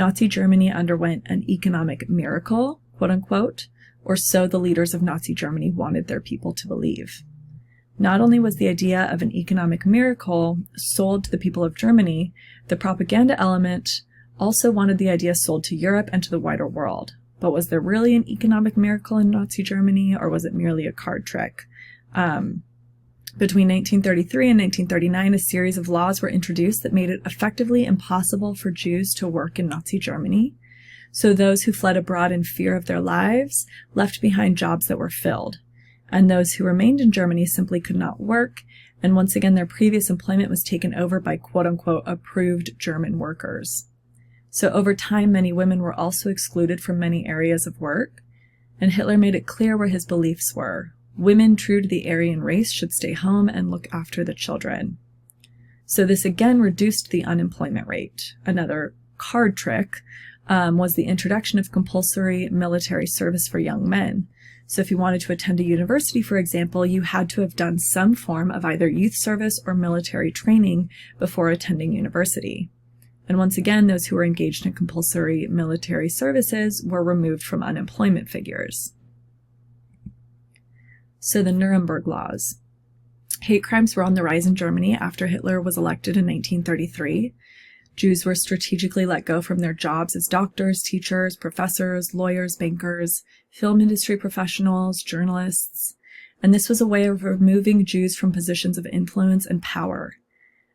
Nazi Germany underwent an economic miracle, quote unquote, or so the leaders of Nazi Germany wanted their people to believe. Not only was the idea of an economic miracle sold to the people of Germany, the propaganda element also wanted the idea sold to Europe and to the wider world. But was there really an economic miracle in Nazi Germany, or was it merely a card trick? Between 1933 and 1939, a series of laws were introduced that made it effectively impossible for Jews to work in Nazi Germany. So those who fled abroad in fear of their lives left behind jobs that were filled, and those who remained in Germany simply could not work, and once again their previous employment was taken over by quote-unquote approved German workers. So over time, many women were also excluded from many areas of work, and Hitler made it clear where his beliefs were. Women true to the Aryan race should stay home and look after the children. So this again reduced the unemployment rate. Another card trick was the introduction of compulsory military service for young men. So if you wanted to attend a university, for example, you had to have done some form of either youth service or military training before attending university. And once again, those who were engaged in compulsory military services were removed from unemployment figures. So the Nuremberg Laws. Hate crimes were on the rise in Germany after Hitler was elected in 1933. Jews were strategically let go from their jobs as doctors, teachers, professors, lawyers, bankers, film industry professionals, journalists, and this was a way of removing Jews from positions of influence and power.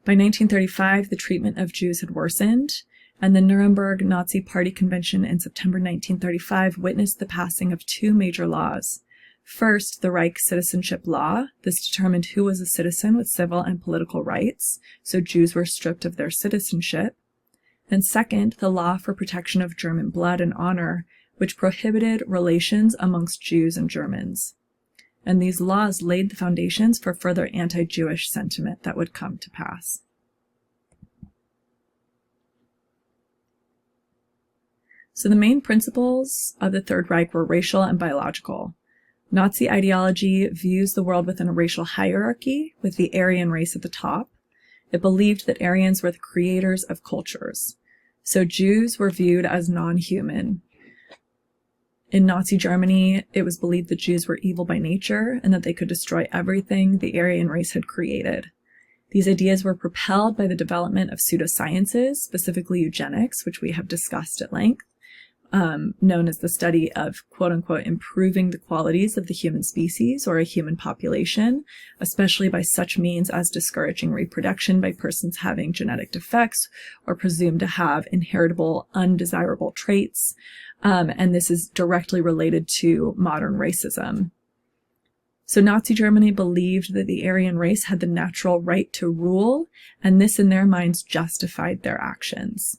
By 1935, the treatment of Jews had worsened, and the Nuremberg Nazi Party Convention in September 1935 witnessed the passing of two major laws. First, the Reich Citizenship Law. This determined who was a citizen with civil and political rights, so Jews were stripped of their citizenship. And second, the Law for Protection of German Blood and Honor, which prohibited relations amongst Jews and Germans. And these laws laid the foundations for further anti-Jewish sentiment that would come to pass. So the main principles of the Third Reich were racial and biological. Nazi ideology views the world within a racial hierarchy, with the Aryan race at the top. It believed that Aryans were the creators of cultures. So Jews were viewed as non-human. In Nazi Germany, it was believed that Jews were evil by nature and that they could destroy everything the Aryan race had created. These ideas were propelled by the development of pseudosciences, specifically eugenics, which we have discussed at length. Known as the study of, quote-unquote, improving the qualities of the human species or a human population, especially by such means as discouraging reproduction by persons having genetic defects or presumed to have inheritable undesirable traits, and this is directly related to modern racism. So Nazi Germany believed that the Aryan race had the natural right to rule, and this in their minds justified their actions.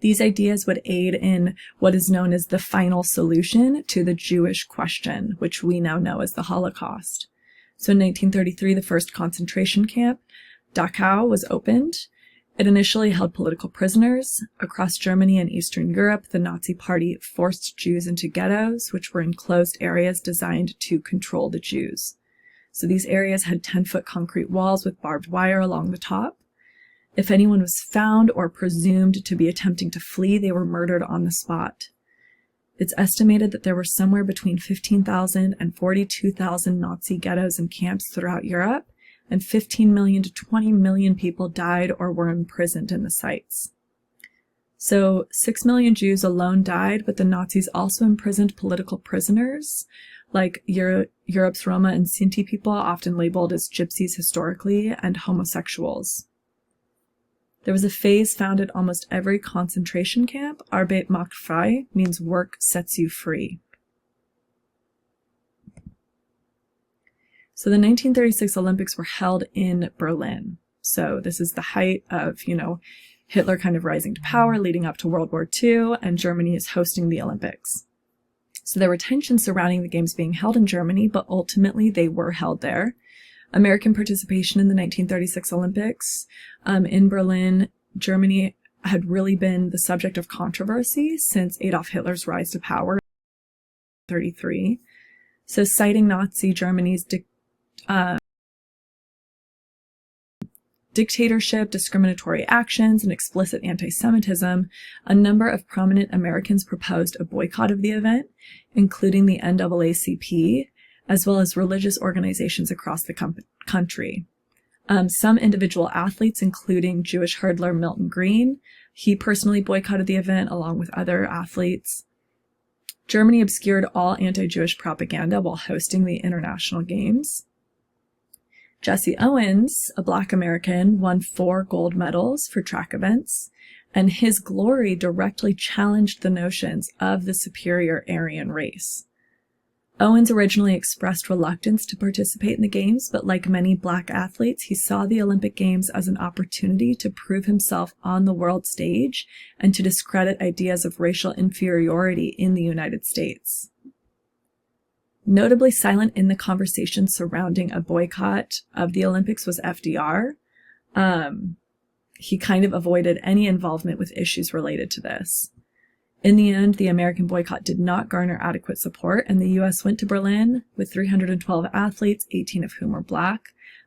These ideas would aid in what is known as the final solution to the Jewish question, which we now know as the Holocaust. So in 1933, the first concentration camp, Dachau, was opened. It initially held political prisoners. Across Germany and Eastern Europe, the Nazi Party forced Jews into ghettos, which were enclosed areas designed to control the Jews. So these areas had 10-foot concrete walls with barbed wire along the top. If anyone was found or presumed to be attempting to flee, they were murdered on the spot. It's estimated that there were somewhere between 15,000 and 42,000 Nazi ghettos and camps throughout Europe, and 15 million to 20 million people died or were imprisoned in the sites. So 6 million Jews alone died, but the Nazis also imprisoned political prisoners, like Europe's Roma and Sinti people, often labeled as gypsies historically, and homosexuals. There was a phrase found at almost every concentration camp. Arbeit macht frei means work sets you free. So the 1936 Olympics were held in Berlin. So this is the height of, Hitler kind of rising to power leading up to World War II, and Germany is hosting the Olympics. So there were tensions surrounding the games being held in Germany, but ultimately they were held there. American participation in the 1936 Olympics in Berlin, Germany had really been the subject of controversy since Adolf Hitler's rise to power in 1933. So citing Nazi Germany's dictatorship, discriminatory actions, and explicit anti-Semitism, a number of prominent Americans proposed a boycott of the event, including the NAACP, as well as religious organizations across the country. Some individual athletes, including Jewish hurdler Milton Green, he personally boycotted the event along with other athletes. Germany obscured all anti-Jewish propaganda while hosting the international games. Jesse Owens, a Black American, won 4 gold medals for track events, and his glory directly challenged the notions of the superior Aryan race. Owens originally expressed reluctance to participate in the games, but like many Black athletes, he saw the Olympic Games as an opportunity to prove himself on the world stage and to discredit ideas of racial inferiority in the United States. Notably silent in the conversation surrounding a boycott of the Olympics was FDR. He kind of avoided any involvement with issues related to this. In the end, the American boycott did not garner adequate support, and the U.S. went to Berlin with 312 athletes, 18 of whom were Black.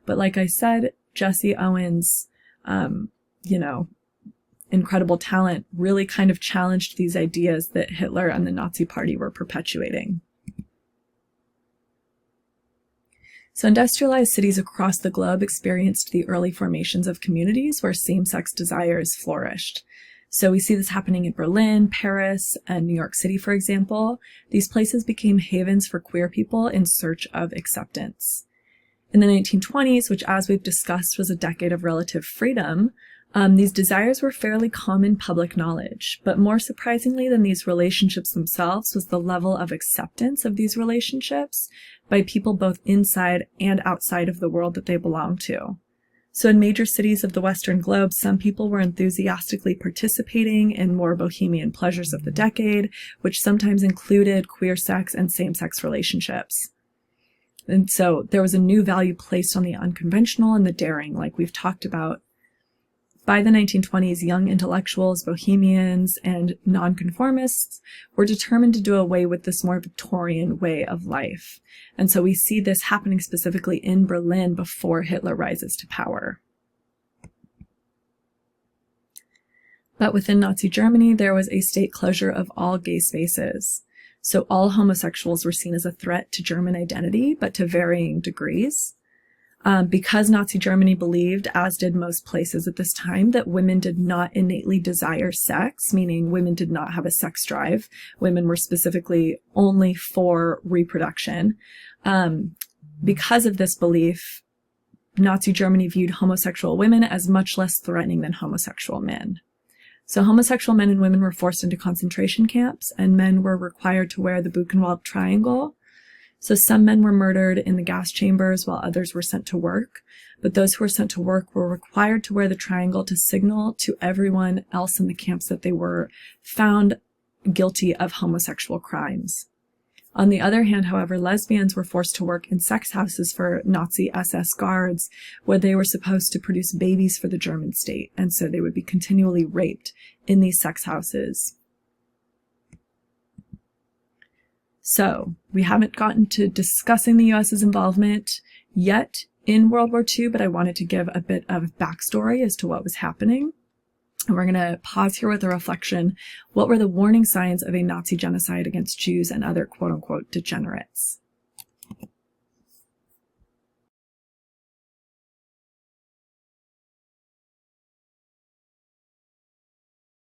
But like I said, Jesse Owens, incredible talent, really kind of challenged these ideas that Hitler and the Nazi Party were perpetuating. So industrialized cities across the globe experienced the early formations of communities where same-sex desires flourished. So we see this happening in Berlin, Paris, and New York City, for example. These places became havens for queer people in search of acceptance. In the 1920s, which as we've discussed was a decade of relative freedom, these desires were fairly common public knowledge. But more surprisingly than these relationships themselves was the level of acceptance of these relationships by people both inside and outside of the world that they belong to. So in major cities of the Western globe, some people were enthusiastically participating in more bohemian pleasures of the decade, which sometimes included queer sex and same-sex relationships. And so there was a new value placed on the unconventional and the daring, like we've talked about. By the 1920s, young intellectuals, bohemians, and nonconformists were determined to do away with this more Victorian way of life. And so we see this happening specifically in Berlin before Hitler rises to power. But within Nazi Germany, there was a state closure of all gay spaces. So all homosexuals were seen as a threat to German identity, but to varying degrees. Because Nazi Germany believed, as did most places at this time, that women did not innately desire sex, meaning women did not have a sex drive. Women were specifically only for reproduction. Because of this belief, Nazi Germany viewed homosexual women as much less threatening than homosexual men. So homosexual men and women were forced into concentration camps, and men were required to wear the Buchenwald triangle. So some men were murdered in the gas chambers while others were sent to work. But those who were sent to work were required to wear the triangle to signal to everyone else in the camps that they were found guilty of homosexual crimes. On the other hand, however, lesbians were forced to work in sex houses for Nazi SS guards, where they were supposed to produce babies for the German state. And so they would be continually raped in these sex houses. So we haven't gotten to discussing the U.S.'s involvement yet in World War II, but I wanted to give a bit of backstory as to what was happening. And we're going to pause here with a reflection. What were the warning signs of a Nazi genocide against Jews and other quote-unquote degenerates?